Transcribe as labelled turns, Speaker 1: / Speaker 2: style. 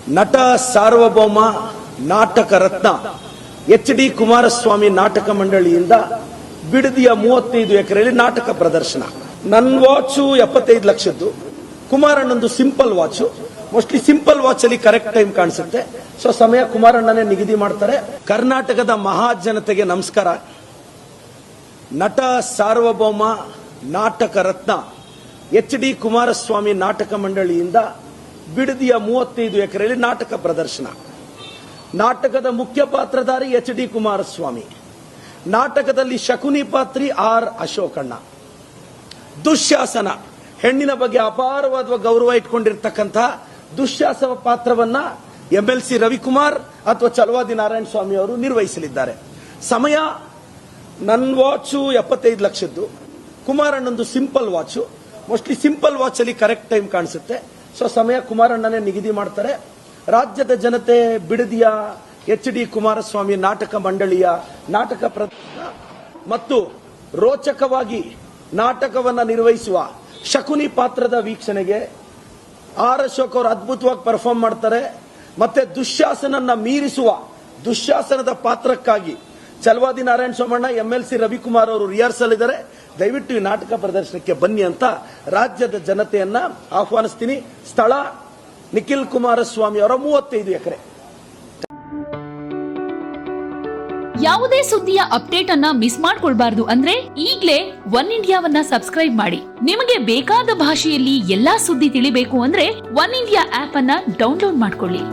Speaker 1: ನಟ ಸಾರ್ವಭೌಮ ನಾಟಕ ರತ್ನ ಎಚ್.ಡಿ. ಕುಮಾರಸ್ವಾಮಿ ನಾಟಕ ಮಂಡಳಿಯಿಂದ ಬಿಡದಿಯ 35 ಎಕರೆಯಲ್ಲಿ ನಾಟಕ ಪ್ರದರ್ಶನ. ನನ್ನ ವಾಚು 75 ಲಕ್ಷದ್ದು, ಕುಮಾರಣ್ಣಂದು simple watch. Mostly simple watch ಅಲ್ಲಿ ಕರೆಕ್ಟ್ ಟೈಮ್ ಕಾಣಿಸುತ್ತೆ. ಸೊ ಸಮಯ ಕುಮಾರಣ್ಣನೇ ನಿಗದಿ ಮಾಡ್ತಾರೆ. ಕರ್ನಾಟಕದ ಮಹಾಜನತೆಗೆ ನಮಸ್ಕಾರ. ನಟ ಸಾರ್ವಭೌಮ ನಾಟಕ ರತ್ನ ಎಚ್.ಡಿ. ಕುಮಾರಸ್ವಾಮಿ ನಾಟಕ ಮಂಡಳಿಯಿಂದ ಬಿಡದಿಯ 35 ಎಕರೆಯಲ್ಲಿ ನಾಟಕ ಪ್ರದರ್ಶನ. ನಾಟಕದ ಮುಖ್ಯ ಪಾತ್ರಧಾರಿ ಎಚ್.ಡಿ. ಕುಮಾರಸ್ವಾಮಿ. ನಾಟಕದಲ್ಲಿ ಶಕುನಿ ಪಾತ್ರಿ ಆರ್ ಅಶೋಕಣ್ಣ. ದುಶ್ಯಾಸನ, ಹೆಣ್ಣಿನ ಬಗ್ಗೆ ಅಪಾರವಾದ ಗೌರವ ಇಟ್ಕೊಂಡಿರ್ತಕ್ಕಂತಹ ದುಶ್ಯಾಸನ ಪಾತ್ರವನ್ನ MLC ರವಿಕುಮಾರ್ ಅಥವಾ ಚಲವಾದಿ ನಾರಾಯಣ ಸ್ವಾಮಿ ಅವರು ನಿರ್ವಹಿಸಲಿದ್ದಾರೆ. ಸಮಯ ನನ್ನ ವಾಚು 75 ಲಕ್ಷದ್ದು, ಕುಮಾರಣ್ಣಂದು simple watch. Mostly simple watch ಅಲ್ಲಿ ಕರೆಕ್ಟ್ ಟೈಮ್ ಕಾಣಿಸುತ್ತೆ. ಸೊ ಸಮಯ ಕುಮಾರಣ್ಣನೇ ನಿಗದಿ ಮಾಡ್ತಾರೆ. ರಾಜ್ಯದ ಜನತೆ ಬಿಡದಿಯ ಎಚ್.ಡಿ. ಕುಮಾರಸ್ವಾಮಿ ನಾಟಕ ಮಂಡಳಿಯ ನಾಟಕ ಪ್ರದರ್ಶನ ಮತ್ತು ರೋಚಕವಾಗಿ ನಾಟಕವನ್ನ ನಿರ್ವಹಿಸುವ ಶಕುನಿ ಪಾತ್ರದ ವೀಕ್ಷಣೆಗೆ ಆರ್ ಅಶೋಕ್ ಅವರು ಅದ್ಭುತವಾಗಿ ಪರ್ಫಾರ್ಮ್ ಮಾಡ್ತಾರೆ. ಮತ್ತೆ ದುಶ್ಯಾಸನನ್ನ ಮೀರಿಸುವ ದುಶ್ಯಾಸನದ ಪಾತ್ರಕ್ಕಾಗಿ ಚಲವಾದಿ ನಾರಾಯಣ ಸ್ವಾಮಣ್ಣ, MLC ರವಿಕುಮಾರ್ ಅವರು ರಿಹರ್ಸಲ್ ಇದ್ದಾರೆ. ದಯವಿಟ್ಟು ಈ ನಾಟಕ ಪ್ರದರ್ಶನಕ್ಕೆ ಬನ್ನಿ ಅಂತ ರಾಜ್ಯದ ಜನತೆಯನ್ನ ಆಹ್ವಾನಿಸ್ತೀನಿ. ಸ್ಥಳ ನಿಖಿಲ್ ಕುಮಾರಸ್ವಾಮಿ ಅವರ 35 ಎಕರೆ.
Speaker 2: ಯಾವುದೇ ಸುದ್ದಿಯ ಅಪ್ಡೇಟ್ ಅನ್ನ ಮಿಸ್ ಮಾಡ್ಕೊಳ್ಬಾರ್ದು ಅಂದ್ರೆ ಈಗ್ಲೇ ಒನ್ ಇಂಡಿಯಾವನ್ನ ಸಬ್ಸ್ಕ್ರೈಬ್ ಮಾಡಿ. ನಿಮಗೆ ಬೇಕಾದ ಭಾಷೆಯಲ್ಲಿ ಎಲ್ಲಾ ಸುದ್ದಿ ತಿಳಿಬೇಕು ಅಂದ್ರೆ ಒನ್ ಇಂಡಿಯಾ ಆಪ್ ಅನ್ನ ಡೌನ್ಲೋಡ್ ಮಾಡ್ಕೊಳ್ಳಿ.